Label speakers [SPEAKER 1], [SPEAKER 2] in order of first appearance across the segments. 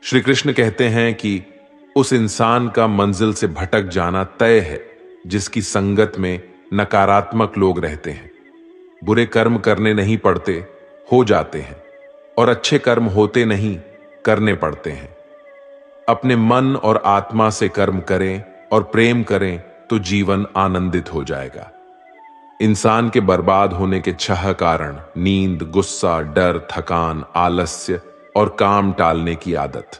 [SPEAKER 1] श्री कृष्ण कहते हैं कि उस इंसान का मंजिल से भटक जाना तय है जिसकी संगत में नकारात्मक लोग रहते हैं। बुरे कर्म करने नहीं पड़ते, हो जाते हैं, और अच्छे कर्म होते नहीं, करने पड़ते हैं। अपने मन और आत्मा से कर्म करें और प्रेम करें तो जीवन आनंदित हो जाएगा। इंसान के बर्बाद होने के 6 कारण: नींद, गुस्सा, डर, थकान, आलस्य और काम टालने की आदत।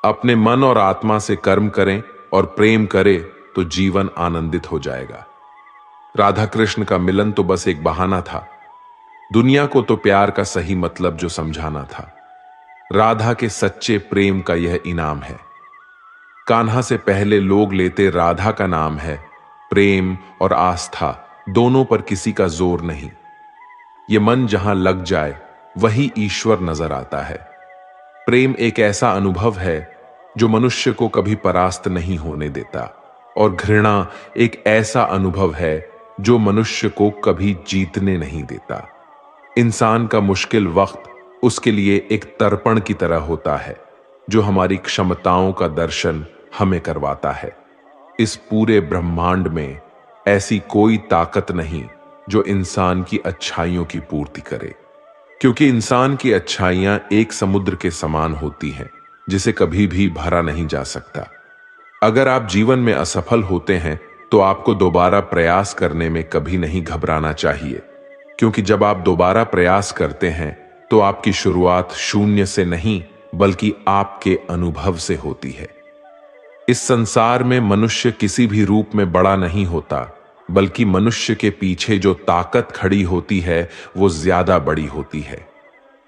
[SPEAKER 1] अपने मन और आत्मा से कर्म करें और प्रेम करें तो जीवन आनंदित हो जाएगा। राधा कृष्ण का मिलन तो बस एक बहाना था। दुनिया को तो प्यार का सही मतलब जो समझाना था। राधा के सच्चे प्रेम का यह इनाम है। कान्हा से पहले लोग लेते राधा का नाम है। प्रेम और आस्था दोनों पर किसी का जोर नहीं। ये मन जहां लग जाए वही ईश्वर नजर आता है। प्रेम एक ऐसा अनुभव है जो मनुष्य को कभी परास्त नहीं होने देता, और घृणा एक ऐसा अनुभव है जो मनुष्य को कभी जीतने नहीं देता। इंसान का मुश्किल वक्त उसके लिए एक तर्पण की तरह होता है जो हमारी क्षमताओं का दर्शन हमें करवाता है। इस पूरे ब्रह्मांड में ऐसी कोई ताकत नहीं जो इंसान की अच्छाइयों की पूर्ति करे, क्योंकि इंसान की अच्छाइयां एक समुद्र के समान होती हैं जिसे कभी भी भरा नहीं जा सकता। अगर आप जीवन में असफल होते हैं तो आपको दोबारा प्रयास करने में कभी नहीं घबराना चाहिए, क्योंकि जब आप दोबारा प्रयास करते हैं तो आपकी शुरुआत शून्य से नहीं बल्कि आपके अनुभव से होती है। इस संसार में मनुष्य किसी भी रूप में बड़ा नहीं होता, बल्कि मनुष्य के पीछे जो ताकत खड़ी होती है वो ज्यादा बड़ी होती है।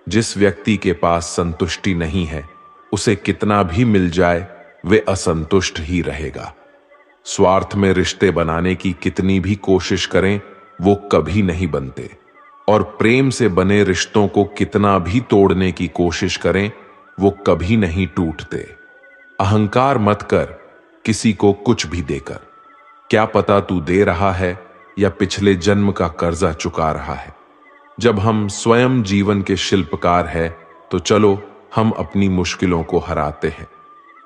[SPEAKER 1] जिस व्यक्ति के पास संतुष्टि नहीं है उसे कितना भी मिल जाए वे असंतुष्ट ही रहेगा। स्वार्थ में रिश्ते बनाने की कितनी भी कोशिश करें वो कभी नहीं बनते, और प्रेम से बने रिश्तों को कितना भी तोड़ने की कोशिश करें वो कभी नहीं टूटते। अहंकार मत कर किसी को कुछ भी देकर। क्या पता तू दे रहा है या पिछले जन्म का कर्जा चुका रहा है। जब हम स्वयं जीवन के शिल्पकार हैं तो चलो हम अपनी मुश्किलों को हराते हैं।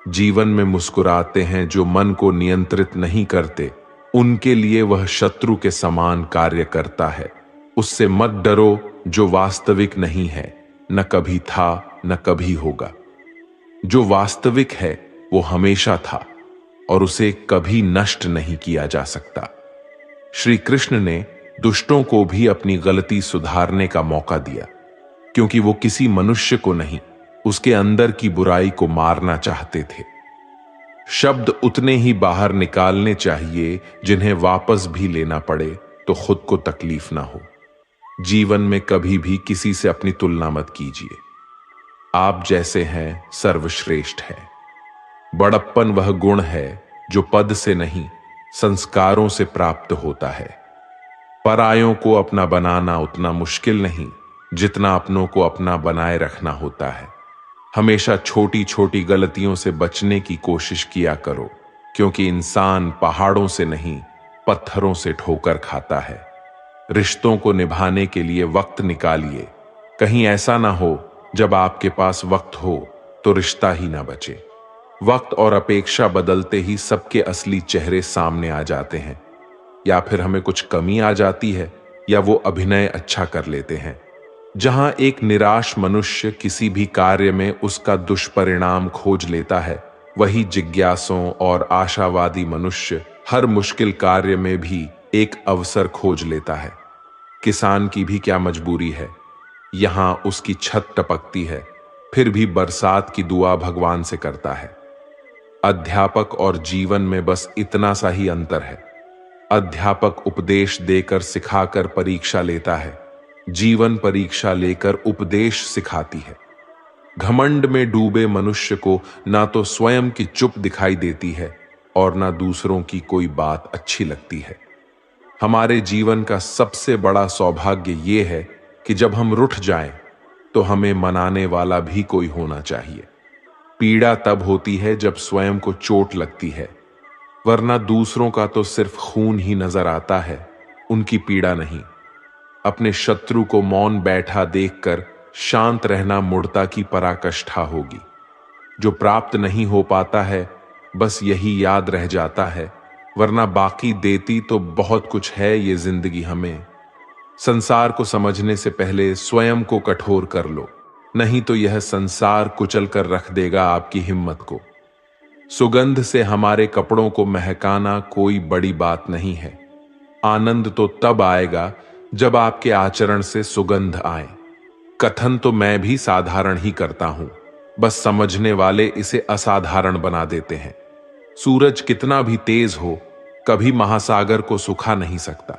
[SPEAKER 1] जीवन में मुस्कुराते हैं जो मन को नियंत्रित नहीं करते, उनके लिए वह शत्रु के समान कार्य करता है। उससे मत डरो जो वास्तविक नहीं है, न कभी था न कभी होगा। जो वास्तविक है वो हमेशा था और उसे कभी नष्ट नहीं किया जा सकता। श्री कृष्ण ने दुष्टों को भी अपनी गलती सुधारने का मौका दिया, क्योंकि वो किसी मनुष्य को नहीं, उसके अंदर की बुराई को मारना चाहते थे। शब्द उतने ही बाहर निकालने चाहिए जिन्हें वापस भी लेना पड़े तो खुद को तकलीफ ना हो। जीवन में कभी भी किसी से अपनी तुलना मत कीजिए। आप जैसे हैं सर्वश्रेष्ठ है। बड़प्पन वह गुण है जो पद से नहीं संस्कारों से प्राप्त होता है। परायों को अपना बनाना उतना मुश्किल नहीं जितना अपनों को अपना बनाए रखना होता है। हमेशा छोटी छोटी गलतियों से बचने की कोशिश किया करो, क्योंकि इंसान पहाड़ों से नहीं पत्थरों से ठोकर खाता है। रिश्तों को निभाने के लिए वक्त निकालिए। कहीं ऐसा ना हो जब आपके पास वक्त हो तो रिश्ता ही ना बचे। वक्त और अपेक्षा बदलते ही सबके असली चेहरे सामने आ जाते हैं। या फिर हमें कुछ कमी आ जाती है या वो अभिनय अच्छा कर लेते हैं। जहां एक निराश मनुष्य किसी भी कार्य में उसका दुष्परिणाम खोज लेता है, वही जिज्ञासुओं और आशावादी मनुष्य हर मुश्किल कार्य में भी एक अवसर खोज लेता है। किसान की भी क्या मजबूरी है, यहां उसकी छत टपकती है फिर भी बरसात की दुआ भगवान से करता है। अध्यापक और जीवन में बस इतना सा ही अंतर है। अध्यापक उपदेश देकर सिखाकर परीक्षा लेता है, जीवन परीक्षा लेकर उपदेश सिखाती है। घमंड में डूबे मनुष्य को ना तो स्वयं की चुप दिखाई देती है और ना दूसरों की कोई बात अच्छी लगती है। हमारे जीवन का सबसे बड़ा सौभाग्य ये है कि जब हम रुठ जाएं तो हमें मनाने वाला भी कोई होना चाहिए। पीड़ा तब होती है जब स्वयं को चोट लगती है, वरना दूसरों का तो सिर्फ खून ही नजर आता है, उनकी पीड़ा नहीं। अपने शत्रु को मौन बैठा देखकर शांत रहना मूढ़ता की पराकाष्ठा होगी। जो प्राप्त नहीं हो पाता है बस यही याद रह जाता है, वरना बाकी देती तो बहुत कुछ है ये जिंदगी हमें। संसार को समझने से पहले स्वयं को कठोर कर लो, नहीं तो यह संसार कुचल कर रख देगा आपकी हिम्मत को। सुगंध से हमारे कपड़ों को महकाना कोई बड़ी बात नहीं है। आनंद तो तब आएगा जब आपके आचरण से सुगंध आए। कथन तो मैं भी साधारण ही करता हूं, बस समझने वाले इसे असाधारण बना देते हैं। सूरज कितना भी तेज हो, कभी महासागर को सुखा नहीं सकता।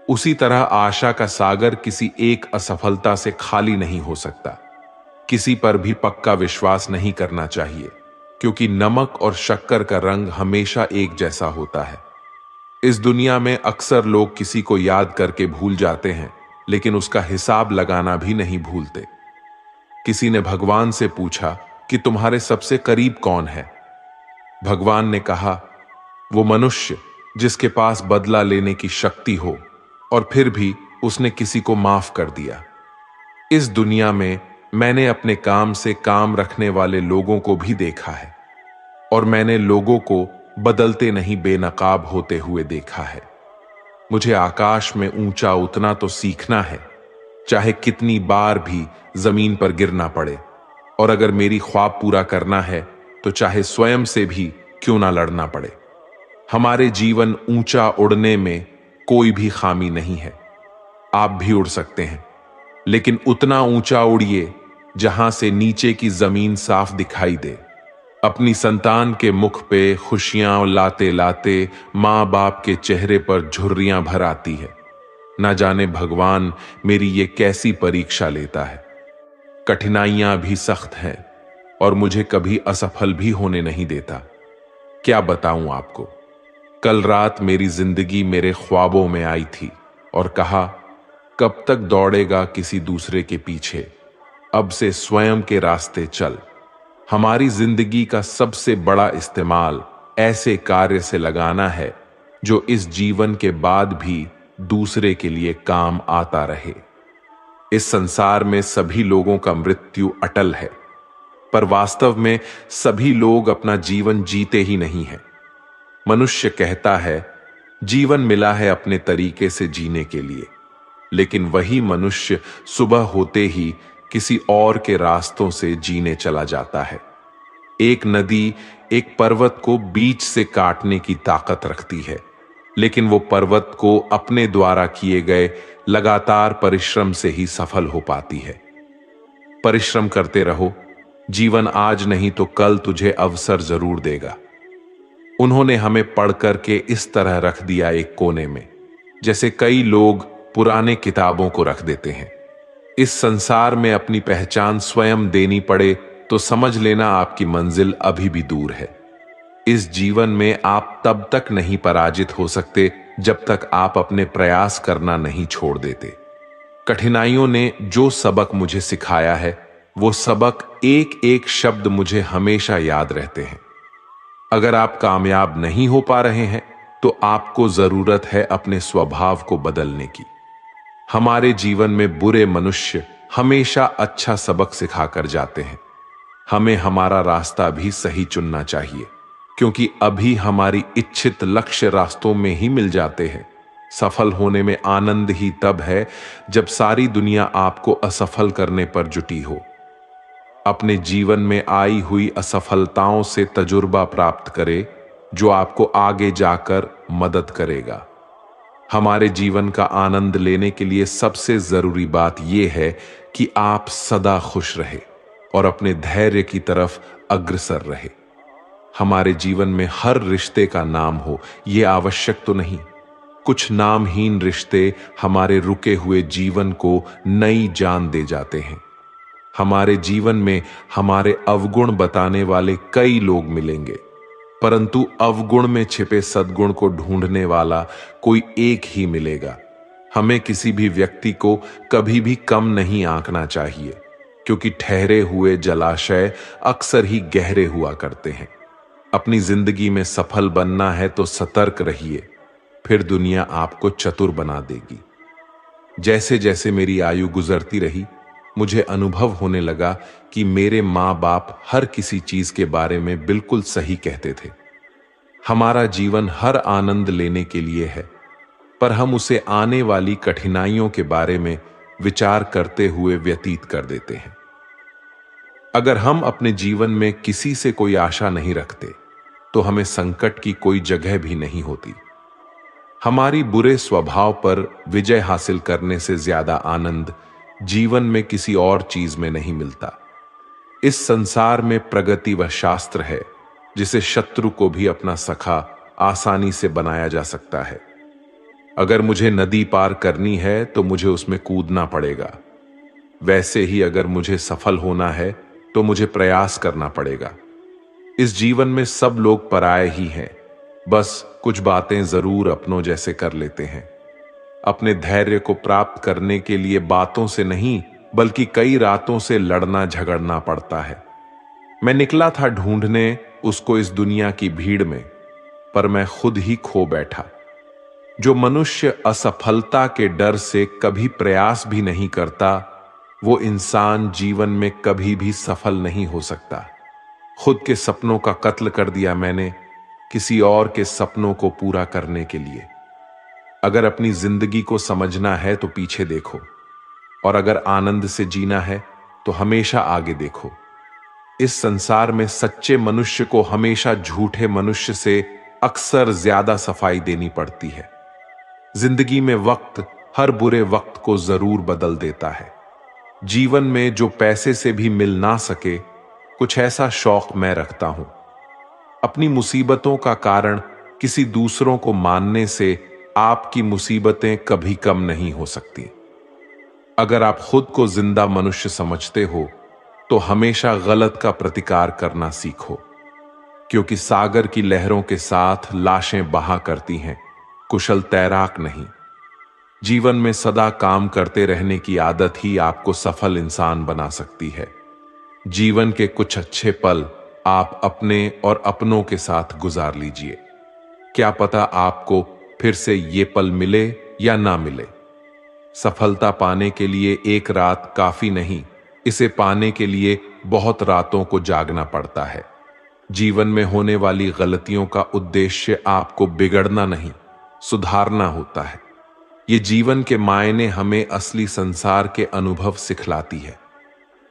[SPEAKER 1] उसी तरह आशा का सागर किसी एक असफलता से खाली नहीं हो सकता। किसी पर भी पक्का विश्वास नहीं करना चाहिए, क्योंकि नमक और शक्कर का रंग हमेशा एक जैसा होता है। इस दुनिया में अक्सर लोग किसी को याद करके भूल जाते हैं, लेकिन उसका हिसाब लगाना भी नहीं भूलते। किसी ने भगवान से पूछा कि तुम्हारे सबसे करीब कौन है? भगवान ने कहा, वो मनुष्य जिसके पास बदला लेने की शक्ति हो और फिर भी उसने किसी को माफ कर दिया। इस दुनिया में मैंने अपने काम से काम रखने वाले लोगों को भी देखा है, और मैंने लोगों को बदलते नहीं बेनकाब होते हुए देखा है। मुझे आकाश में ऊंचा उतना तो सीखना है, चाहे कितनी बार भी जमीन पर गिरना पड़े, और अगर मेरी ख्वाब पूरा करना है तो चाहे स्वयं से भी क्यों ना लड़ना पड़े। हमारे जीवन ऊंचा उड़ने में कोई भी खामी नहीं है। आप भी उड़ सकते हैं, लेकिन उतना ऊंचा उड़िए जहां से नीचे की जमीन साफ दिखाई दे। अपनी संतान के मुख पे खुशियां लाते लाते मां बाप के चेहरे पर झुर्रियां भर आती है। ना जाने भगवान मेरी ये कैसी परीक्षा लेता है। कठिनाइयां भी सख्त हैं और मुझे कभी असफल भी होने नहीं देता। क्या बताऊं आपको, कल रात मेरी जिंदगी मेरे ख्वाबों में आई थी और कहा, कब तक दौड़ेगा किसी दूसरे के पीछे, अब से स्वयं के रास्ते चल। हमारी जिंदगी का सबसे बड़ा इस्तेमाल ऐसे कार्य से लगाना है जो इस जीवन के बाद भी दूसरे के लिए काम आता रहे। इस संसार में सभी लोगों का मृत्यु अटल है, पर वास्तव में सभी लोग अपना जीवन जीते ही नहीं है। मनुष्य कहता है जीवन मिला है अपने तरीके से जीने के लिए, लेकिन वही मनुष्य सुबह होते ही किसी और के रास्तों से जीने चला जाता है। एक नदी एक पर्वत को बीच से काटने की ताकत रखती है, लेकिन वो पर्वत को अपने द्वारा किए गए लगातार परिश्रम से ही सफल हो पाती है। परिश्रम करते रहो, जीवन आज नहीं तो कल तुझे अवसर जरूर देगा। उन्होंने हमें पढ़ करके इस तरह रख दिया एक कोने में, जैसे कई लोग पुराने किताबों को रख देते हैं। इस संसार में अपनी पहचान स्वयं देनी पड़े तो समझ लेना आपकी मंजिल अभी भी दूर है। इस जीवन में आप तब तक नहीं पराजित हो सकते जब तक आप अपने प्रयास करना नहीं छोड़ देते। कठिनाइयों ने जो सबक मुझे सिखाया है, वो सबक एक एक शब्द मुझे हमेशा याद रहते हैं। अगर आप कामयाब नहीं हो पा रहे हैं तो आपको जरूरत है अपने स्वभाव को बदलने की। हमारे जीवन में बुरे मनुष्य हमेशा अच्छा सबक सिखाकर जाते हैं। हमें हमारा रास्ता भी सही चुनना चाहिए, क्योंकि अभी हमारी इच्छित लक्ष्य रास्तों में ही मिल जाते हैं। सफल होने में आनंद ही तब है जब सारी दुनिया आपको असफल करने पर जुटी हो। अपने जीवन में आई हुई असफलताओं से तजुर्बा प्राप्त करे जो आपको आगे जाकर मदद करेगा। हमारे जीवन का आनंद लेने के लिए सबसे जरूरी बात यह है कि आप सदा खुश रहे और अपने धैर्य की तरफ अग्रसर रहे। हमारे जीवन में हर रिश्ते का नाम हो यह आवश्यक तो नहीं। कुछ नामहीन रिश्ते हमारे रुके हुए जीवन को नई जान दे जाते हैं। हमारे जीवन में हमारे अवगुण बताने वाले कई लोग मिलेंगे, परंतु अवगुण में छिपे सद्गुण को ढूंढने वाला कोई एक ही मिलेगा। हमें किसी भी व्यक्ति को कभी भी कम नहीं आंकना चाहिए, क्योंकि ठहरे हुए जलाशय अक्सर ही गहरे हुआ करते हैं। अपनी जिंदगी में सफल बनना है तो सतर्क रहिए, फिर दुनिया आपको चतुर बना देगी। जैसे जैसे मेरी आयु गुजरती रही, मुझे अनुभव होने लगा कि मेरे माँ बाप हर किसी चीज के बारे में बिल्कुल सही कहते थे। हमारा जीवन हर आनंद लेने के लिए है, पर हम उसे आने वाली कठिनाइयों के बारे में विचार करते हुए व्यतीत कर देते हैं। अगर हम अपने जीवन में किसी से कोई आशा नहीं रखते, तो हमें संकट की कोई जगह भी नहीं होती। हमारी बुरे स्वभाव पर विजय हासिल करने से ज्यादा आनंद जीवन में किसी और चीज में नहीं मिलता। इस संसार में प्रगति वह शास्त्र है जिसे शत्रु को भी अपना सखा आसानी से बनाया जा सकता है। अगर मुझे नदी पार करनी है तो मुझे उसमें कूदना पड़ेगा। वैसे ही अगर मुझे सफल होना है तो मुझे प्रयास करना पड़ेगा। इस जीवन में सब लोग पराये ही हैं, बस कुछ बातें जरूर अपनों जैसे कर लेते हैं। अपने धैर्य को प्राप्त करने के लिए बातों से नहीं बल्कि कई रातों से लड़ना झगड़ना पड़ता है। मैं निकला था ढूंढने उसको इस दुनिया की भीड़ में, पर मैं खुद ही खो बैठा। जो मनुष्य असफलता के डर से कभी प्रयास भी नहीं करता, वो इंसान जीवन में कभी भी सफल नहीं हो सकता। खुद के सपनों का कत्ल कर दिया मैंने किसी और के सपनों को पूरा करने के लिए। अगर अपनी जिंदगी को समझना है तो पीछे देखो, और अगर आनंद से जीना है तो हमेशा आगे देखो। इस संसार में सच्चे मनुष्य को हमेशा झूठे मनुष्य से अक्सर ज्यादा सफाई देनी पड़ती है। जिंदगी में वक्त हर बुरे वक्त को जरूर बदल देता है। जीवन में जो पैसे से भी मिल ना सके, कुछ ऐसा शौक मैं रखता हूं। अपनी मुसीबतों का कारण किसी दूसरों को मानने से आपकी मुसीबतें कभी कम नहीं हो सकती। अगर आप खुद को जिंदा मनुष्य समझते हो तो हमेशा गलत का प्रतिकार करना सीखो, क्योंकि सागर की लहरों के साथ लाशें बहा करती हैं, कुशल तैराक नहीं। जीवन में सदा काम करते रहने की आदत ही आपको सफल इंसान बना सकती है। जीवन के कुछ अच्छे पल आप अपने और अपनों के साथ गुजार लीजिए। क्या पता आपको फिर से ये पल मिले या ना मिले। सफलता पाने के लिए एक रात काफी नहीं, इसे पाने के लिए बहुत रातों को जागना पड़ता है। जीवन में होने वाली गलतियों का उद्देश्य आपको बिगड़ना नहीं, सुधारना होता है। ये जीवन के मायने हमें असली संसार के अनुभव सिखलाती है।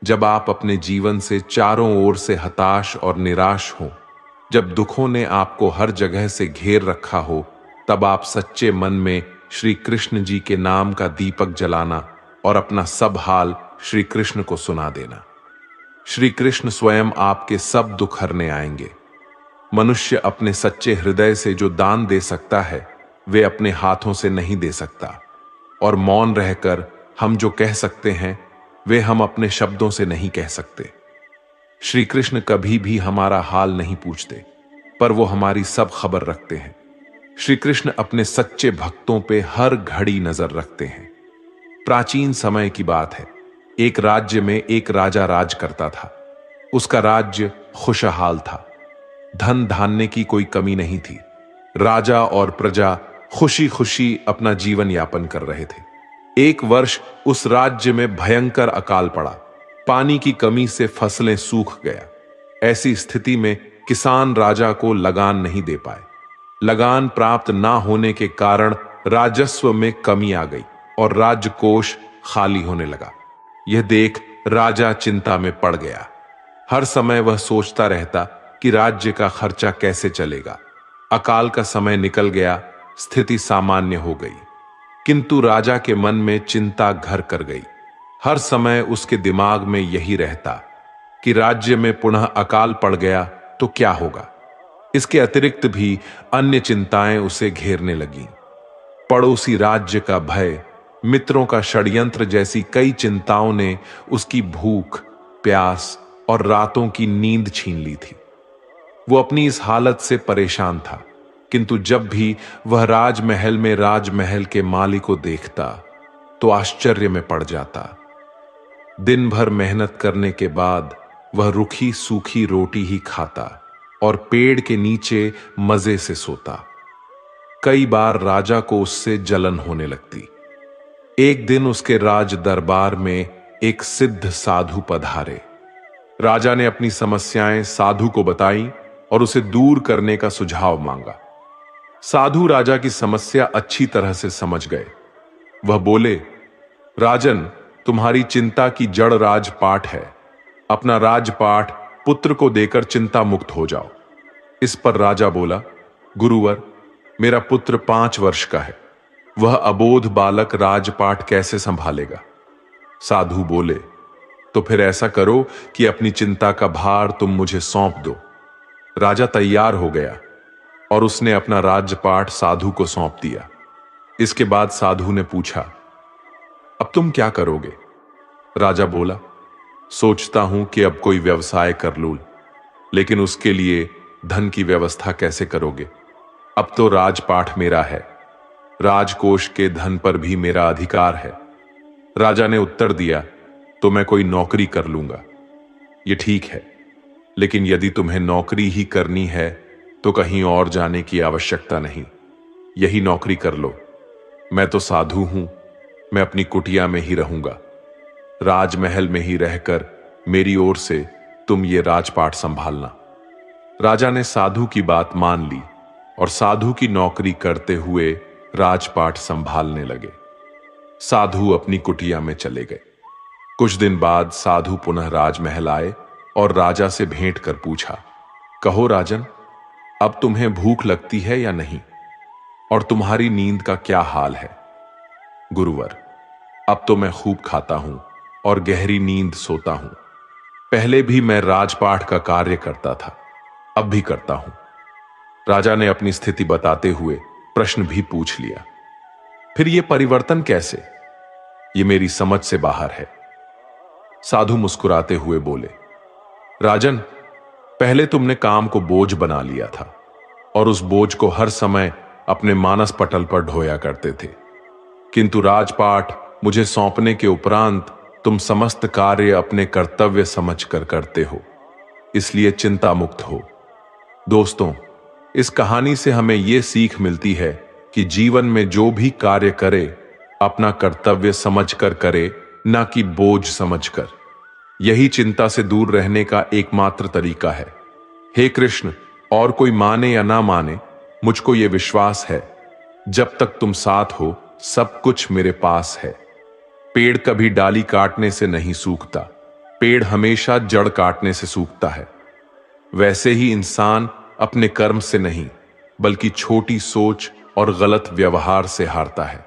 [SPEAKER 1] जब आप अपने जीवन से चारों ओर से हताश और निराश हो, जब दुखों ने आपको हर जगह से घेर रखा हो, तब आप सच्चे मन में श्री कृष्ण जी के नाम का दीपक जलाना और अपना सब हाल श्री कृष्ण को सुना देना। श्री कृष्ण स्वयं आपके सब दुख हरने आएंगे। मनुष्य अपने सच्चे हृदय से जो दान दे सकता है, वे अपने हाथों से नहीं दे सकता, और मौन रहकर हम जो कह सकते हैं, वे हम अपने शब्दों से नहीं कह सकते। श्री कृष्ण कभी भी हमारा हाल नहीं पूछते, पर वो हमारी सब खबर रखते हैं। श्री कृष्ण अपने सच्चे भक्तों पे हर घड़ी नजर रखते हैं। प्राचीन समय की बात है, एक राज्य में एक राजा राज करता था। उसका राज्य खुशहाल था, धन धान्य की कोई कमी नहीं थी। राजा और प्रजा खुशी खुशी अपना जीवन यापन कर रहे थे। एक वर्ष उस राज्य में भयंकर अकाल पड़ा। पानी की कमी से फसलें सूख गया। ऐसी स्थिति में किसान राजा को लगान नहीं दे पाए। लगान प्राप्त ना होने के कारण राजस्व में कमी आ गई और राजकोष खाली होने लगा। यह देख राजा चिंता में पड़ गया। हर समय वह सोचता रहता कि राज्य का खर्चा कैसे चलेगा। अकाल का समय निकल गया, स्थिति सामान्य हो गई, किंतु राजा के मन में चिंता घर कर गई। हर समय उसके दिमाग में यही रहता कि राज्य में पुनः अकाल पड़ गया तो क्या होगा। इसके अतिरिक्त भी अन्य चिंताएं उसे घेरने लगीं। पड़ोसी राज्य का भय, मित्रों का षड्यंत्र जैसी कई चिंताओं ने उसकी भूख, प्यास और रातों की नींद छीन ली थी। वो अपनी इस हालत से परेशान था, किंतु जब भी वह राजमहल में राजमहल के माली को देखता तो आश्चर्य में पड़ जाता। दिन भर मेहनत करने के बाद वह रूखी सूखी रोटी ही खाता और पेड़ के नीचे मजे से सोता। कई बार राजा को उससे जलन होने लगती। एक दिन उसके राज दरबार में एक सिद्ध साधु पधारे। राजा ने अपनी समस्याएं साधु को बताई और उसे दूर करने का सुझाव मांगा। साधु राजा की समस्या अच्छी तरह से समझ गए। वह बोले, राजन, तुम्हारी चिंता की जड़ राजपाट है। अपना राजपाट पुत्र को देकर चिंता मुक्त हो जाओ। इस पर राजा बोला, गुरुवर, मेरा पुत्र 5 वर्ष का है। वह अबोध बालक राजपाट कैसे संभालेगा? साधु बोले, तो फिर ऐसा करो कि अपनी चिंता का भार तुम मुझे सौंप दो। राजा तैयार हो गया और उसने अपना राजपाट साधु को सौंप दिया। इसके बाद साधु ने पूछा, अब तुम क्या करोगे? राजा बोला, सोचता हूं कि अब कोई व्यवसाय कर लूं, लेकिन उसके लिए धन की व्यवस्था कैसे करोगे? अब तो राजपाट मेरा है, राजकोष के धन पर भी मेरा अधिकार है। राजा ने उत्तर दिया, तो मैं कोई नौकरी कर लूंगा। ये ठीक है, लेकिन यदि तुम्हें नौकरी ही करनी है तो कहीं और जाने की आवश्यकता नहीं, यही नौकरी कर लो। मैं तो साधु हूं, मैं अपनी कुटिया में ही रहूंगा। राजमहल में ही रहकर मेरी ओर से तुम ये राजपाट संभालना। राजा ने साधु की बात मान ली और साधु की नौकरी करते हुए राजपाट संभालने लगे। साधु अपनी कुटिया में चले गए। कुछ दिन बाद साधु पुनः राजमहल आए और राजा से भेंट कर पूछा, कहो राजन, अब तुम्हें भूख लगती है या नहीं? और तुम्हारी नींद का क्या हाल है? गुरुवर, अब तो मैं खूब खाता हूं और गहरी नींद सोता हूं। पहले भी मैं राजपाट का कार्य करता था, अब भी करता हूं। राजा ने अपनी स्थिति बताते हुए प्रश्न भी पूछ लिया, फिर यह परिवर्तन कैसे? ये मेरी समझ से बाहर है। साधु मुस्कुराते हुए बोले, राजन, पहले तुमने काम को बोझ बना लिया था और उस बोझ को हर समय अपने मानस पटल पर ढोया करते थे, किंतु राजपाट मुझे सौंपने के उपरांत तुम समस्त कार्य अपने कर्तव्य समझकर करते हो, इसलिए चिंता मुक्त हो। दोस्तों, इस कहानी से हमें यह सीख मिलती है कि जीवन में जो भी कार्य करे अपना कर्तव्य समझकर करे, ना कि बोझ समझकर। यही चिंता से दूर रहने का एकमात्र तरीका है। हे कृष्ण, और कोई माने या ना माने, मुझको यह विश्वास है, जब तक तुम साथ हो सब कुछ मेरे पास है। पेड़ कभी डाली काटने से नहीं सूखता, पेड़ हमेशा जड़ काटने से सूखता है। वैसे ही इंसान अपने कर्म से नहीं, बल्कि छोटी सोच और गलत व्यवहार से हारता है।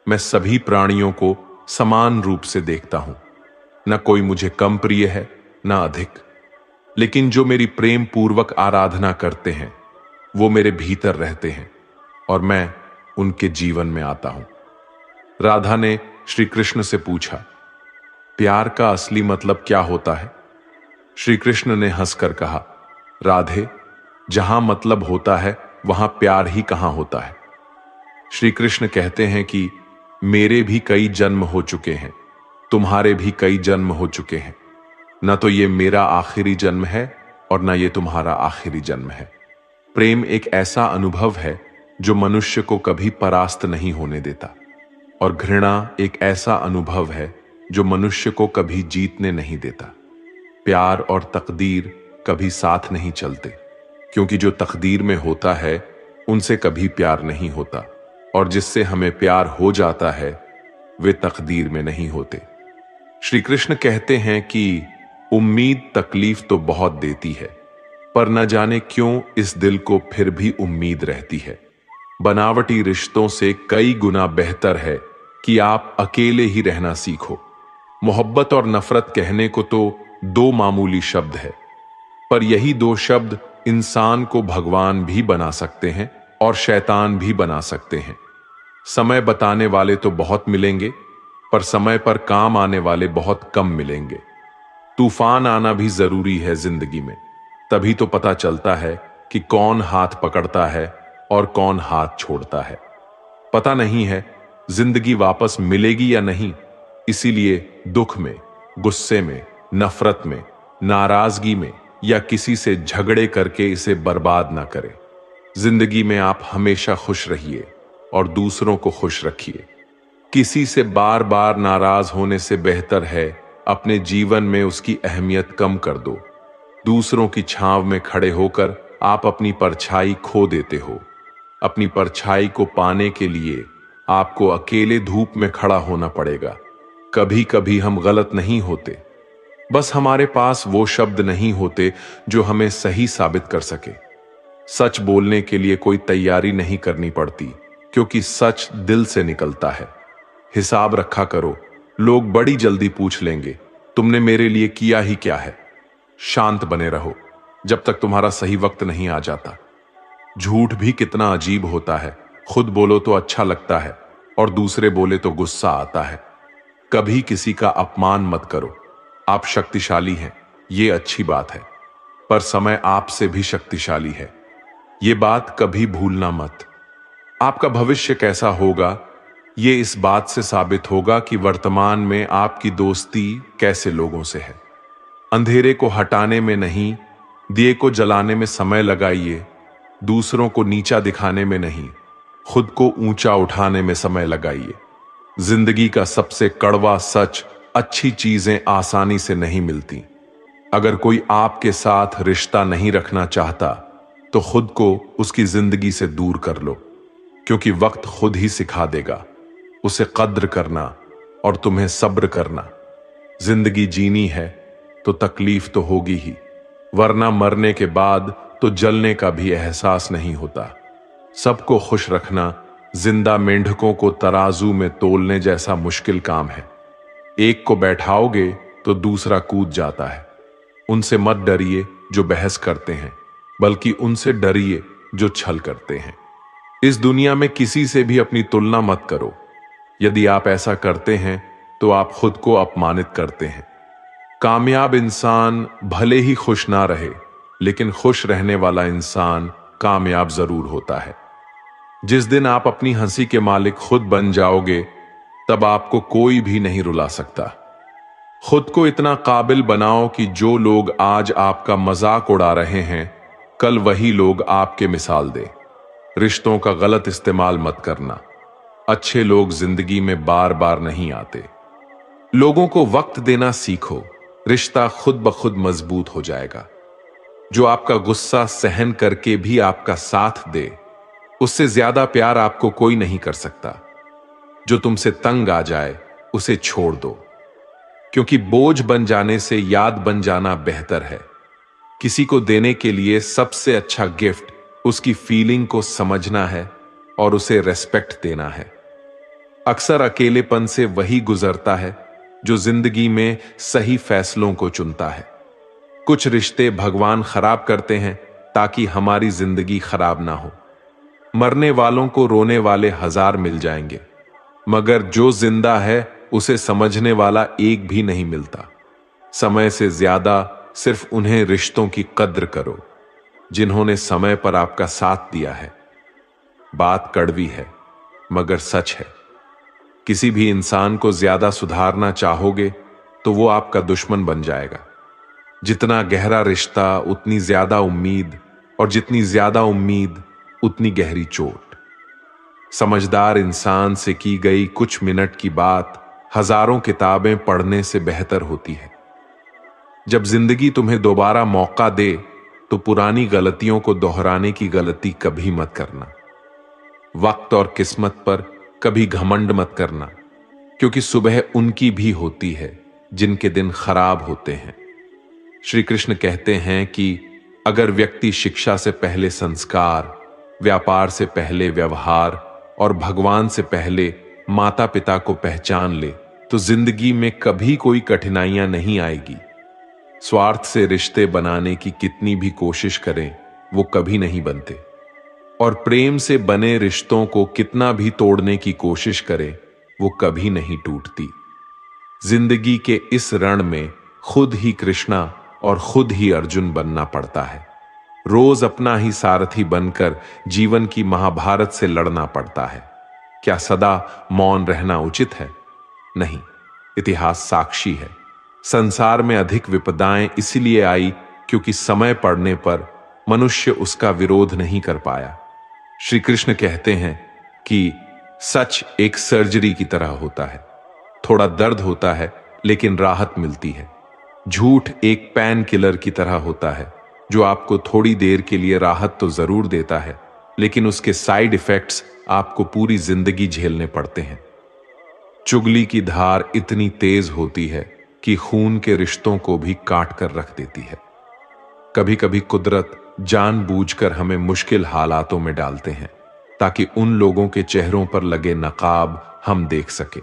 [SPEAKER 1] मैं सभी प्राणियों को समान रूप से देखता हूं, न कोई मुझे कम प्रिय है न अधिक, लेकिन जो मेरी प्रेम पूर्वक आराधना करते हैं वो मेरे भीतर रहते हैं और मैं उनके जीवन में आता हूं। राधा ने श्री कृष्ण से पूछा, प्यार का असली मतलब क्या होता है? श्री कृष्ण ने हंसकर कहा, राधे, जहां मतलब होता है वहां प्यार ही कहां होता है। श्री कृष्ण कहते हैं कि मेरे भी कई जन्म हो चुके हैं, तुम्हारे भी कई जन्म हो चुके हैं। न तो ये मेरा आखिरी जन्म है और न ये तुम्हारा आखिरी जन्म है। प्रेम एक ऐसा अनुभव है जो मनुष्य को कभी परास्त नहीं होने देता, और घृणा एक ऐसा अनुभव है जो मनुष्य को कभी जीतने नहीं देता। प्यार और तकदीर कभी साथ नहीं चलते, क्योंकि जो तकदीर में होता है उनसे कभी प्यार नहीं होता, और जिससे हमें प्यार हो जाता है वे तकदीर में नहीं होते। श्री कृष्ण कहते हैं कि उम्मीद तकलीफ तो बहुत देती है, पर न जाने क्यों इस दिल को फिर भी उम्मीद रहती है। बनावटी रिश्तों से कई गुना बेहतर है कि आप अकेले ही रहना सीखो। मोहब्बत और नफरत कहने को तो 2 मामूली शब्द है, पर यही 2 शब्द इंसान को भगवान भी बना सकते हैं और शैतान भी बना सकते हैं। समय बताने वाले तो बहुत मिलेंगे, पर समय पर काम आने वाले बहुत कम मिलेंगे। तूफान आना भी जरूरी है जिंदगी में, तभी तो पता चलता है कि कौन हाथ पकड़ता है और कौन हाथ छोड़ता है। पता नहीं है जिंदगी वापस मिलेगी या नहीं, इसीलिए दुख में, गुस्से में, नफरत में, नाराजगी में या किसी से झगड़े करके इसे बर्बाद ना करें। जिंदगी में आप हमेशा खुश रहिए और दूसरों को खुश रखिए। किसी से बार बार नाराज होने से बेहतर है अपने जीवन में उसकी अहमियत कम कर दो। दूसरों की छांव में खड़े होकर आप अपनी परछाई खो देते हो। अपनी परछाई को पाने के लिए आपको अकेले धूप में खड़ा होना पड़ेगा। कभी कभी हम गलत नहीं होते, बस हमारे पास वो शब्द नहीं होते जो हमें सही साबित कर सके। सच बोलने के लिए कोई तैयारी नहीं करनी पड़ती, क्योंकि सच दिल से निकलता है। हिसाब रखा करो, लोग बड़ी जल्दी पूछ लेंगे, तुमने मेरे लिए किया ही क्या है। शांत बने रहो जब तक तुम्हारा सही वक्त नहीं आ जाता। झूठ भी कितना अजीब होता है, खुद बोलो तो अच्छा लगता है और दूसरे बोले तो गुस्सा आता है। कभी किसी का अपमान मत करो। आप शक्तिशाली हैं, ये अच्छी बात है, पर समय आपसे भी शक्तिशाली है, ये बात कभी भूलना मत। आपका भविष्य कैसा होगा, ये इस बात से साबित होगा कि वर्तमान में आपकी दोस्ती कैसे लोगों से है। अंधेरे को हटाने में नहीं, दिए को जलाने में समय लगाइए। दूसरों को नीचा दिखाने में नहीं, खुद को ऊंचा उठाने में समय लगाइए। जिंदगी का सबसे कड़वा सच, अच्छी चीजें आसानी से नहीं मिलती। अगर कोई आपके साथ रिश्ता नहीं रखना चाहता तो खुद को उसकी जिंदगी से दूर कर लो, क्योंकि वक्त खुद ही सिखा देगा उसे कद्र करना और तुम्हें सब्र करना। जिंदगी जीनी है तो तकलीफ तो होगी ही, वरना मरने के बाद तो जलने का भी एहसास नहीं होता। सबको खुश रखना जिंदा मेंढकों को तराजू में तोलने जैसा मुश्किल काम है। एक को बैठाओगे तो दूसरा कूद जाता है। उनसे मत डरिए जो बहस करते हैं, बल्कि उनसे डरिए जो छल करते हैं। इस दुनिया में किसी से भी अपनी तुलना मत करो। यदि आप ऐसा करते हैं तो आप खुद को अपमानित करते हैं। कामयाब इंसान भले ही खुश ना रहे, लेकिन खुश रहने वाला इंसान कामयाब जरूर होता है। जिस दिन आप अपनी हंसी के मालिक खुद बन जाओगे, तब आपको कोई भी नहीं रुला सकता। खुद को इतना काबिल बनाओ कि जो लोग आज आपका मजाक उड़ा रहे हैं, कल वही लोग आपके मिसाल दें। रिश्तों का गलत इस्तेमाल मत करना। अच्छे लोग जिंदगी में बार बार नहीं आते। लोगों को वक्त देना सीखो, रिश्ता खुद ब खुद मजबूत हो जाएगा। जो आपका गुस्सा सहन करके भी आपका साथ दे, उससे ज्यादा प्यार आपको कोई नहीं कर सकता। जो तुमसे तंग आ जाए उसे छोड़ दो, क्योंकि बोझ बन जाने से याद बन जाना बेहतर है। किसी को देने के लिए सबसे अच्छा गिफ्ट उसकी फीलिंग को समझना है और उसे रेस्पेक्ट देना है। अक्सर अकेलेपन से वही गुजरता है जो जिंदगी में सही फैसलों को चुनता है। कुछ रिश्ते भगवान खराब करते हैं ताकि हमारी जिंदगी खराब ना हो। मरने वालों को रोने वाले हजार मिल जाएंगे, मगर जो जिंदा है उसे समझने वाला एक भी नहीं मिलता। समय से ज्यादा सिर्फ उन्हें रिश्तों की कद्र करो जिन्होंने समय पर आपका साथ दिया है। बात कड़वी है मगर सच है। किसी भी इंसान को ज्यादा सुधारना चाहोगे तो वो आपका दुश्मन बन जाएगा। जितना गहरा रिश्ता उतनी ज्यादा उम्मीद, और जितनी ज्यादा उम्मीद उतनी गहरी चोट। समझदार इंसान से की गई कुछ मिनट की बात हजारों किताबें पढ़ने से बेहतर होती है। जब जिंदगी तुम्हें दोबारा मौका दे तो पुरानी गलतियों को दोहराने की गलती कभी मत करना। वक्त और किस्मत पर कभी घमंड मत करना, क्योंकि सुबह उनकी भी होती है जिनके दिन खराब होते हैं। श्री कृष्ण कहते हैं कि अगर व्यक्ति शिक्षा से पहले संस्कार, व्यापार से पहले व्यवहार और भगवान से पहले माता पिता को पहचान ले, तो जिंदगी में कभी कोई कठिनाइयां नहीं आएगी। स्वार्थ से रिश्ते बनाने की कितनी भी कोशिश करें, वो कभी नहीं बनते, और प्रेम से बने रिश्तों को कितना भी तोड़ने की कोशिश करें, वो कभी नहीं टूटती। जिंदगी के इस रण में खुद ही कृष्णा और खुद ही अर्जुन बनना पड़ता है। रोज अपना ही सारथी बनकर जीवन की महाभारत से लड़ना पड़ता है। क्या सदा मौन रहना उचित है? नहीं, इतिहास साक्षी है। संसार में अधिक विपदाएं इसलिए आई क्योंकि समय पड़ने पर मनुष्य उसका विरोध नहीं कर पाया। श्री कृष्ण कहते हैं कि सच एक सर्जरी की तरह होता है। थोड़ा दर्द होता है, लेकिन राहत मिलती है। झूठ एक पैन किलर की तरह होता है, जो आपको थोड़ी देर के लिए राहत तो जरूर देता है, लेकिन उसके साइड इफेक्ट्स आपको पूरी जिंदगी झेलने पड़ते हैं। चुगली की धार इतनी तेज होती है कि खून के रिश्तों को भी काट कर रख देती है। कभी कभी कुदरत जानबूझकर हमें मुश्किल हालातों में डालते हैं, ताकि उन लोगों के चेहरों पर लगे नकाब हम देख सके,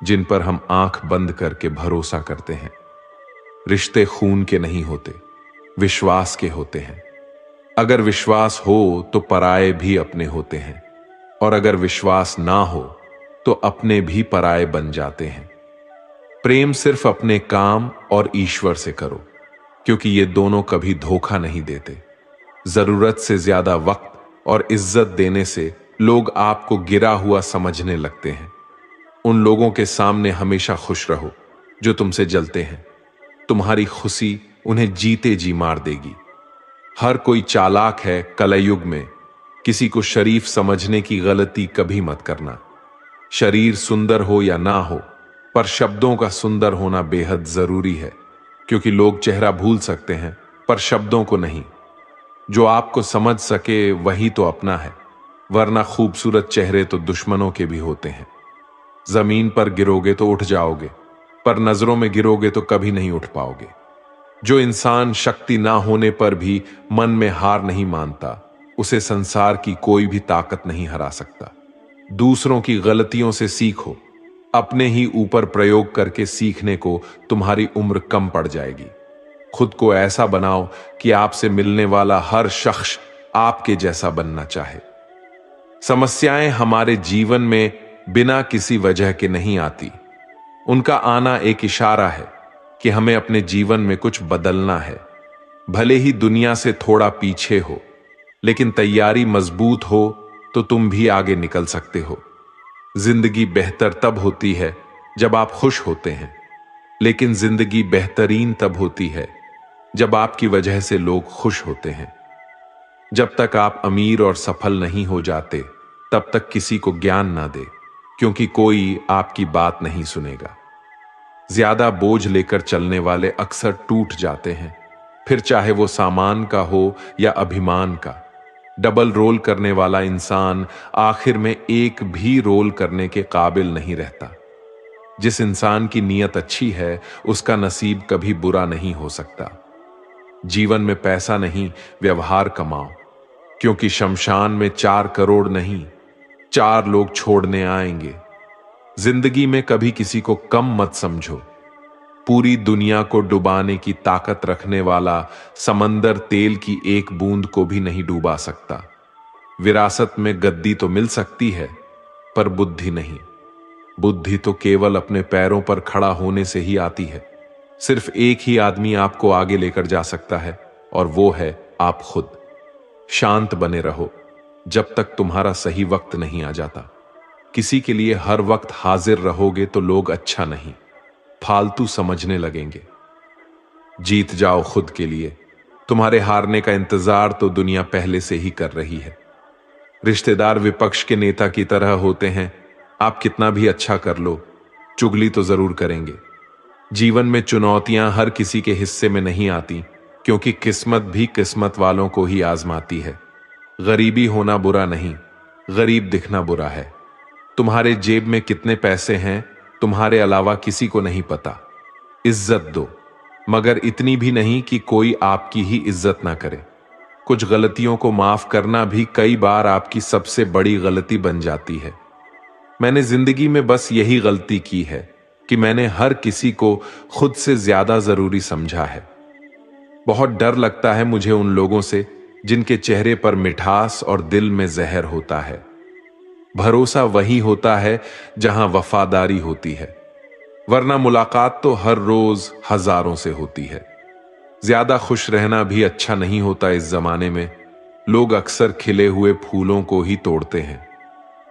[SPEAKER 1] जिन पर हम आंख बंद करके भरोसा करते हैं। रिश्ते खून के नहीं होते, विश्वास के होते हैं। अगर विश्वास हो तो पराये भी अपने होते हैं, और अगर विश्वास ना हो तो अपने भी पराये बन जाते हैं। प्रेम सिर्फ अपने काम और ईश्वर से करो, क्योंकि ये दोनों कभी धोखा नहीं देते। जरूरत से ज्यादा वक्त और इज्जत देने से लोग आपको गिरा हुआ समझने लगते हैं। उन लोगों के सामने हमेशा खुश रहो जो तुमसे जलते हैं। तुम्हारी खुशी उन्हें जीते जी मार देगी। हर कोई चालाक है कलयुग में। किसी को शरीफ समझने की गलती कभी मत करना। शरीर सुंदर हो या ना हो, पर शब्दों का सुंदर होना बेहद जरूरी है, क्योंकि लोग चेहरा भूल सकते हैं पर शब्दों को नहीं। जो आपको समझ सके वही तो अपना है, वरना खूबसूरत चेहरे तो दुश्मनों के भी होते हैं। जमीन पर गिरोगे तो उठ जाओगे, पर नजरों में गिरोगे तो कभी नहीं उठ पाओगे। जो इंसान शक्ति ना होने पर भी मन में हार नहीं मानता, उसे संसार की कोई भी ताकत नहीं हरा सकता। दूसरों की गलतियों से सीखो, अपने ही ऊपर प्रयोग करके सीखने को तुम्हारी उम्र कम पड़ जाएगी। खुद को ऐसा बनाओ कि आपसे मिलने वाला हर शख्स आपके जैसा बनना चाहे। समस्याएं हमारे जीवन में बिना किसी वजह के नहीं आती। उनका आना एक इशारा है कि हमें अपने जीवन में कुछ बदलना है। भले ही दुनिया से थोड़ा पीछे हो, लेकिन तैयारी मजबूत हो तो तुम भी आगे निकल सकते हो। जिंदगी बेहतर तब होती है जब आप खुश होते हैं, लेकिन जिंदगी बेहतरीन तब होती है जब आपकी वजह से लोग खुश होते हैं। जब तक आप अमीर और सफल नहीं हो जाते, तब तक किसी को ज्ञान ना दे, क्योंकि कोई आपकी बात नहीं सुनेगा। ज्यादा बोझ लेकर चलने वाले अक्सर टूट जाते हैं, फिर चाहे वो सामान का हो या अभिमान का। डबल रोल करने वाला इंसान आखिर में एक भी रोल करने के काबिल नहीं रहता। जिस इंसान की नीयत अच्छी है, उसका नसीब कभी बुरा नहीं हो सकता। जीवन में पैसा नहीं, व्यवहार कमाओ, क्योंकि शमशान में 4 करोड़ नहीं, 4 लोग छोड़ने आएंगे। जिंदगी में कभी किसी को कम मत समझो। पूरी दुनिया को डुबाने की ताकत रखने वाला समंदर तेल की एक बूंद को भी नहीं डुबा सकता। विरासत में गद्दी तो मिल सकती है, पर बुद्धि नहीं। बुद्धि तो केवल अपने पैरों पर खड़ा होने से ही आती है। सिर्फ एक ही आदमी आपको आगे लेकर जा सकता है, और वो है आप खुद। शांत बने रहो जब तक तुम्हारा सही वक्त नहीं आ जाता। किसी के लिए हर वक्त हाजिर रहोगे तो लोग अच्छा नहीं, फालतू समझने लगेंगे। जीत जाओ खुद के लिए। तुम्हारे हारने का इंतजार तो दुनिया पहले से ही कर रही है। रिश्तेदार विपक्ष के नेता की तरह होते हैं। आप कितना भी अच्छा कर लो, चुगली तो जरूर करेंगे। जीवन में चुनौतियां हर किसी के हिस्से में नहीं आती, क्योंकि किस्मत भी किस्मत वालों को ही आजमाती है। गरीबी होना बुरा नहीं, गरीब दिखना बुरा है। तुम्हारे जेब में कितने पैसे हैं, तुम्हारे अलावा किसी को नहीं पता। इज्जत दो, मगर इतनी भी नहीं कि कोई आपकी ही इज्जत ना करे। कुछ गलतियों को माफ करना भी कई बार आपकी सबसे बड़ी गलती बन जाती है। मैंने जिंदगी में बस यही गलती की है कि मैंने हर किसी को खुद से ज्यादा जरूरी समझा है। बहुत डर लगता है मुझे उन लोगों से जिनके चेहरे पर मिठास और दिल में जहर होता है। भरोसा वही होता है जहां वफादारी होती है, वरना मुलाकात तो हर रोज हजारों से होती है। ज्यादा खुश रहना भी अच्छा नहीं होता। इस जमाने में लोग अक्सर खिले हुए फूलों को ही तोड़ते हैं।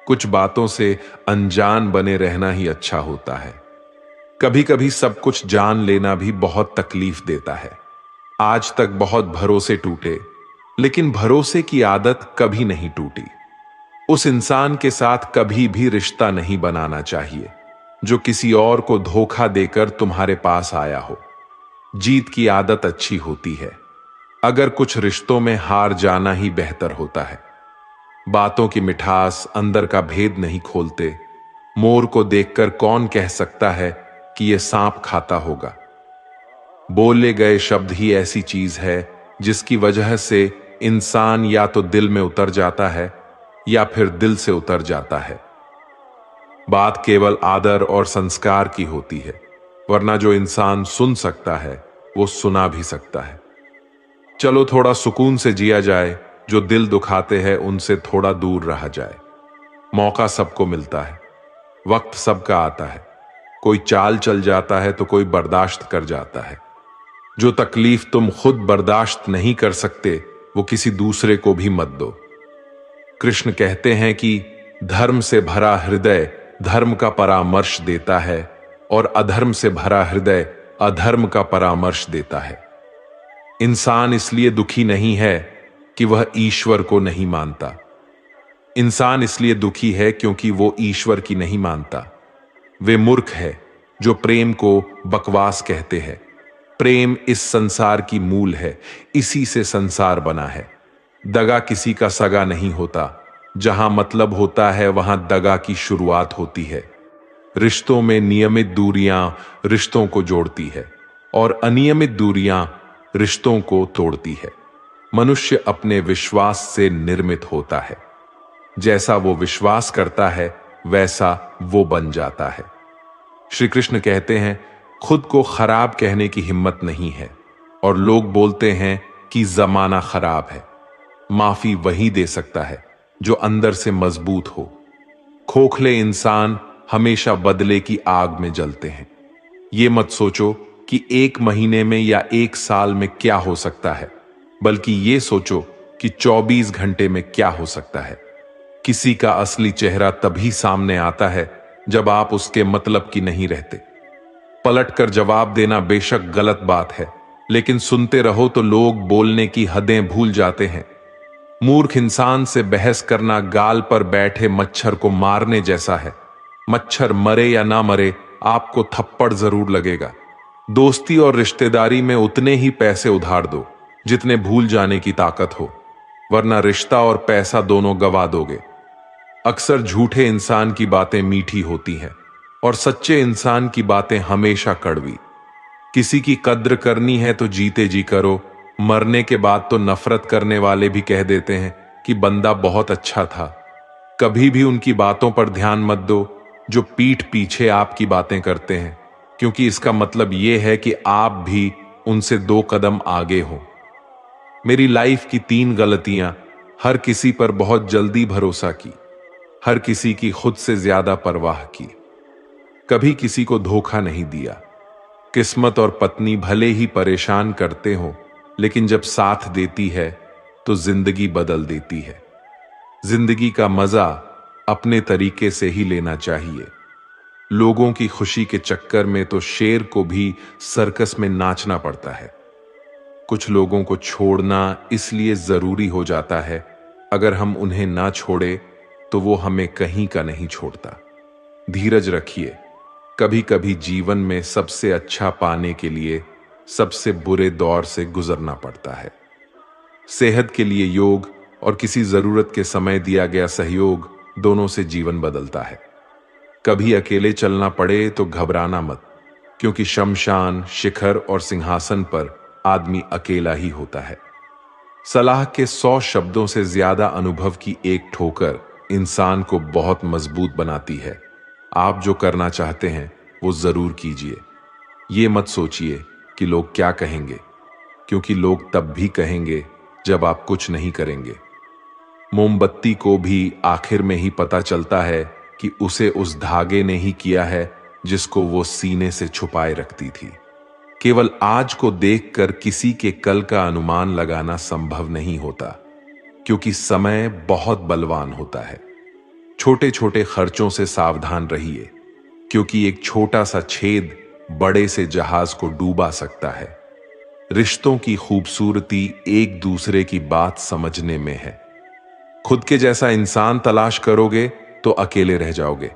[SPEAKER 1] कुछ बातों से अनजान बने रहना ही अच्छा होता है। कभी कभी सब कुछ जान लेना भी बहुत तकलीफ देता है। आज तक बहुत भरोसे टूटे, लेकिन भरोसे की आदत कभी नहीं टूटी। उस इंसान के साथ कभी भी रिश्ता नहीं बनाना चाहिए। जो किसी और को धोखा देकर तुम्हारे पास आया हो। जीत की आदत अच्छी होती है, अगर कुछ रिश्तों में हार जाना ही बेहतर होता है। बातों की मिठास अंदर का भेद नहीं खोलते। मोर को देखकर कौन कह सकता है कि यह सांप खाता होगा। बोले गए शब्द ही ऐसी चीज है जिसकी वजह से इंसान या तो दिल में उतर जाता है या फिर दिल से उतर जाता है। बात केवल आदर और संस्कार की होती है, वरना जो इंसान सुन सकता है वो सुना भी सकता है। चलो थोड़ा सुकून से जिया जाए, जो दिल दुखाते हैं उनसे थोड़ा दूर रहा जाए। मौका सबको मिलता है, वक्त सबका आता है। कोई चाल चल जाता है तो कोई बर्दाश्त कर जाता है। जो तकलीफ तुम खुद बर्दाश्त नहीं कर सकते वो किसी दूसरे को भी मत दो। कृष्ण कहते हैं कि धर्म से भरा हृदय धर्म का परामर्श देता है और अधर्म से भरा हृदय अधर्म का परामर्श देता है। इंसान इसलिए दुखी नहीं है कि वह ईश्वर को नहीं मानता। इंसान इसलिए दुखी है क्योंकि वो ईश्वर की नहीं मानता। वे मूर्ख है जो प्रेम को बकवास कहते हैं। प्रेम इस संसार की मूल है, इसी से संसार बना है। दगा किसी का सगा नहीं होता। जहां मतलब होता है वहां दगा की शुरुआत होती है। रिश्तों में नियमित दूरियां रिश्तों को जोड़ती है और अनियमित दूरियां रिश्तों को तोड़ती है। मनुष्य अपने विश्वास से निर्मित होता है। जैसा वो विश्वास करता है वैसा वो बन जाता है। श्री कृष्ण कहते हैं, खुद को खराब कहने की हिम्मत नहीं है और लोग बोलते हैं कि जमाना खराब है। माफी वही दे सकता है जो अंदर से मजबूत हो। खोखले इंसान हमेशा बदले की आग में जलते हैं। ये मत सोचो कि 1 महीने में या 1 साल में क्या हो सकता है, बल्कि ये सोचो कि 24 घंटे में क्या हो सकता है। किसी का असली चेहरा तभी सामने आता है जब आप उसके मतलब की नहीं रहते। पलटकर जवाब देना बेशक गलत बात है, लेकिन सुनते रहो तो लोग बोलने की हदें भूल जाते हैं। मूर्ख इंसान से बहस करना गाल पर बैठे मच्छर को मारने जैसा है। मच्छर मरे या ना मरे, आपको थप्पड़ जरूर लगेगा। दोस्ती और रिश्तेदारी में उतने ही पैसे उधार दो जितने भूल जाने की ताकत हो, वरना रिश्ता और पैसा दोनों गवा दोगे। अक्सर झूठे इंसान की बातें मीठी होती हैं और सच्चे इंसान की बातें हमेशा कड़वी। किसी की कद्र करनी है तो जीते जी करो। मरने के बाद तो नफरत करने वाले भी कह देते हैं कि बंदा बहुत अच्छा था। कभी भी उनकी बातों पर ध्यान मत दो जो पीठ पीछे आपकी बातें करते हैं, क्योंकि इसका मतलब यह है कि आप भी उनसे 2 कदम आगे हो। मेरी लाइफ की 3 गलतियां: हर किसी पर बहुत जल्दी भरोसा की, हर किसी की खुद से ज्यादा परवाह की, कभी किसी को धोखा नहीं दिया। किस्मत और पत्नी भले ही परेशान करते हो, लेकिन जब साथ देती है तो जिंदगी बदल देती है। जिंदगी का मजा अपने तरीके से ही लेना चाहिए। लोगों की खुशी के चक्कर में तो शेर को भी सर्कस में नाचना पड़ता है। कुछ लोगों को छोड़ना इसलिए जरूरी हो जाता है, अगर हम उन्हें ना छोड़े तो वो हमें कहीं का नहीं छोड़ता। धीरज रखिए। कभी कभी जीवन में सबसे अच्छा पाने के लिए सबसे बुरे दौर से गुजरना पड़ता है। सेहत के लिए योग और किसी जरूरत के समय दिया गया सहयोग दोनों से जीवन बदलता है। कभी अकेले चलना पड़े तो घबराना मत, क्योंकि शमशान, शिखर और सिंहासन पर आदमी अकेला ही होता है। सलाह के 100 शब्दों से ज्यादा अनुभव की एक ठोकर इंसान को बहुत मजबूत बनाती है। आप जो करना चाहते हैं वो जरूर कीजिए। ये मत सोचिए कि लोग क्या कहेंगे, क्योंकि लोग तब भी कहेंगे जब आप कुछ नहीं करेंगे। मोमबत्ती को भी आखिर में ही पता चलता है कि उसे उस धागे ने ही किया है जिसको वो सीने से छुपाए रखती थी। केवल आज को देखकर किसी के कल का अनुमान लगाना संभव नहीं होता, क्योंकि समय बहुत बलवान होता है। छोटे छोटे खर्चों से सावधान रहिए, क्योंकि एक छोटा सा छेद बड़े से जहाज को डूबा सकता है। रिश्तों की खूबसूरती एक दूसरे की बात समझने में है। खुद के जैसा इंसान तलाश करोगे तो अकेले रह जाओगे।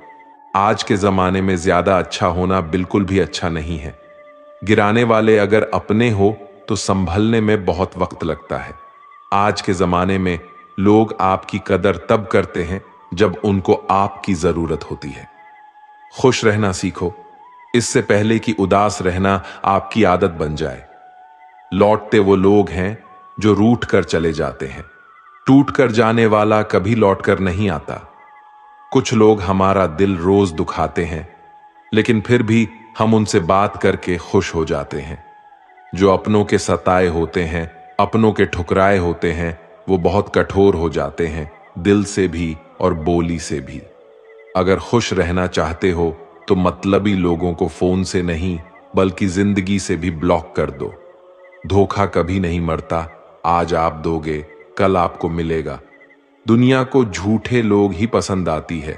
[SPEAKER 1] आज के जमाने में ज्यादा अच्छा होना बिल्कुल भी अच्छा नहीं है। गिराने वाले अगर अपने हो तो संभलने में बहुत वक्त लगता है। आज के जमाने में लोग आपकी कदर तब करते हैं जब उनको आपकी जरूरत होती है। खुश रहना सीखो, इससे पहले कि उदास रहना आपकी आदत बन जाए। लौटते वो लोग हैं जो रूठ कर चले जाते हैं, टूट कर जाने वाला कभी लौट कर नहीं आता। कुछ लोग हमारा दिल रोज दुखाते हैं, लेकिन फिर भी हम उनसे बात करके खुश हो जाते हैं। जो अपनों के सताए होते हैं, अपनों के ठुकराए होते हैं, वो बहुत कठोर हो जाते हैं, दिल से भी और बोली से भी। अगर खुश रहना चाहते हो तो मतलबी लोगों को फोन से नहीं बल्कि जिंदगी से भी ब्लॉक कर दो। धोखा कभी नहीं मरता, आज आप दोगे कल आपको मिलेगा। दुनिया को झूठे लोग ही पसंद आती है।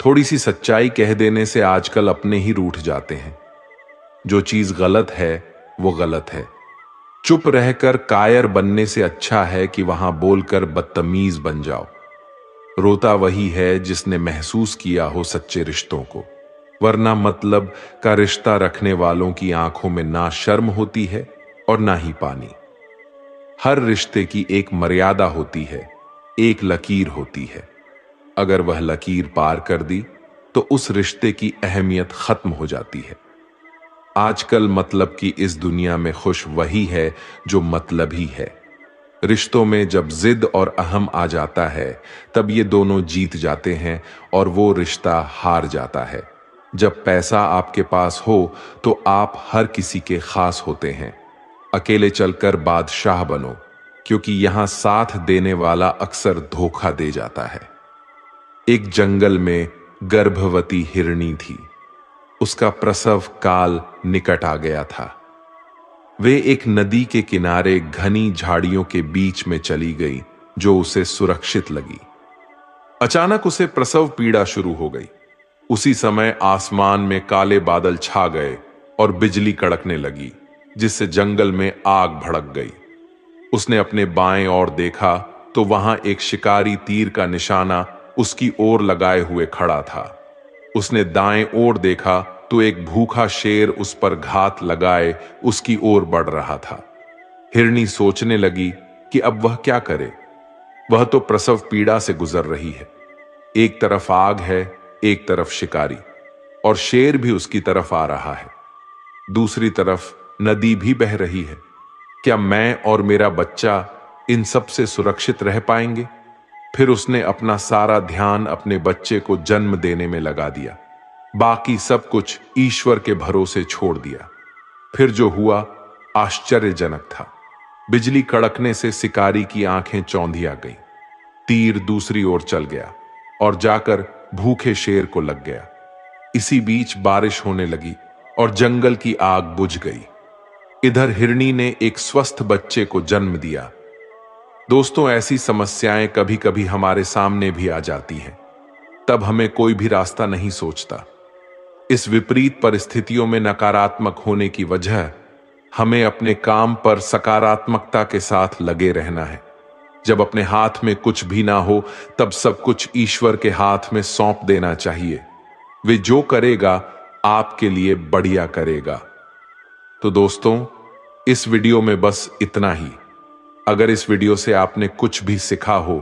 [SPEAKER 1] थोड़ी सी सच्चाई कह देने से आजकल अपने ही रूठ जाते हैं। जो चीज गलत है वो गलत है। चुप रहकर कायर बनने से अच्छा है कि वहां बोलकर बदतमीज बन जाओ। रोता वही है जिसने महसूस किया हो सच्चे रिश्तों को, वरना मतलब का रिश्ता रखने वालों की आंखों में ना शर्म होती है और ना ही पानी। हर रिश्ते की एक मर्यादा होती है, एक लकीर होती है। अगर वह लकीर पार कर दी तो उस रिश्ते की अहमियत खत्म हो जाती है। आजकल मतलब की इस दुनिया में खुश वही है जो मतलबी है। रिश्तों में जब जिद और अहम आ जाता है तब ये दोनों जीत जाते हैं और वो रिश्ता हार जाता है। जब पैसा आपके पास हो तो आप हर किसी के खास होते हैं। अकेले चलकर बादशाह बनो, क्योंकि यहां साथ देने वाला अक्सर धोखा दे जाता है। एक जंगल में गर्भवती हिरनी थी। उसका प्रसव काल निकट आ गया था। वे एक नदी के किनारे घनी झाड़ियों के बीच में चली गई जो उसे सुरक्षित लगी। अचानक उसे प्रसव पीड़ा शुरू हो गई। उसी समय आसमान में काले बादल छा गए और बिजली कड़कने लगी, जिससे जंगल में आग भड़क गई। उसने अपने बाएं ओर देखा तो वहां एक शिकारी तीर का निशाना उसकी ओर लगाए हुए खड़ा था। उसने दाएं ओर देखा तो एक भूखा शेर उस पर घात लगाए उसकी ओर बढ़ रहा था। हिरनी सोचने लगी कि अब वह क्या करे। वह तो प्रसव पीड़ा से गुजर रही है। एक तरफ आग है, एक तरफ शिकारी, और शेर भी उसकी तरफ आ रहा है। दूसरी तरफ नदी भी बह रही है। क्या मैं और मेरा बच्चा इन सब से सुरक्षित रह पाएंगे? फिर उसने अपना सारा ध्यान अपने बच्चे को जन्म देने में लगा दिया। बाकी सब कुछ ईश्वर के भरोसे छोड़ दिया। फिर जो हुआ आश्चर्यजनक था। बिजली कड़कने से शिकारी की आंखें चौंधिया गईं। तीर दूसरी ओर चल गया और जाकर भूखे शेर को लग गया। इसी बीच बारिश होने लगी और जंगल की आग बुझ गई। इधर हिरनी ने एक स्वस्थ बच्चे को जन्म दिया। दोस्तों, ऐसी समस्याएं कभी कभी हमारे सामने भी आ जाती हैं। तब हमें कोई भी रास्ता नहीं सोचता। इस विपरीत परिस्थितियों में नकारात्मक होने की वजह हमें अपने काम पर सकारात्मकता के साथ लगे रहना है। जब अपने हाथ में कुछ भी ना हो तब सब कुछ ईश्वर के हाथ में सौंप देना चाहिए। वे जो करेगा आपके लिए बढ़िया करेगा। तो दोस्तों, इस वीडियो में बस इतना ही। अगर इस वीडियो से आपने कुछ भी सीखा हो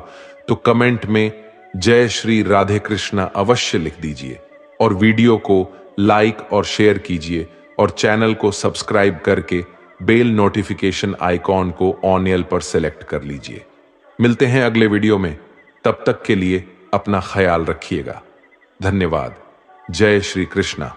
[SPEAKER 1] तो कमेंट में जय श्री राधे कृष्णा अवश्य लिख दीजिए और वीडियो को लाइक और शेयर कीजिए और चैनल को सब्सक्राइब करके बेल नोटिफिकेशन आइकॉन को ऑन पर सेलेक्ट कर लीजिए। मिलते हैं अगले वीडियो में। तब तक के लिए अपना ख्याल रखिएगा। धन्यवाद। जय श्री कृष्णा।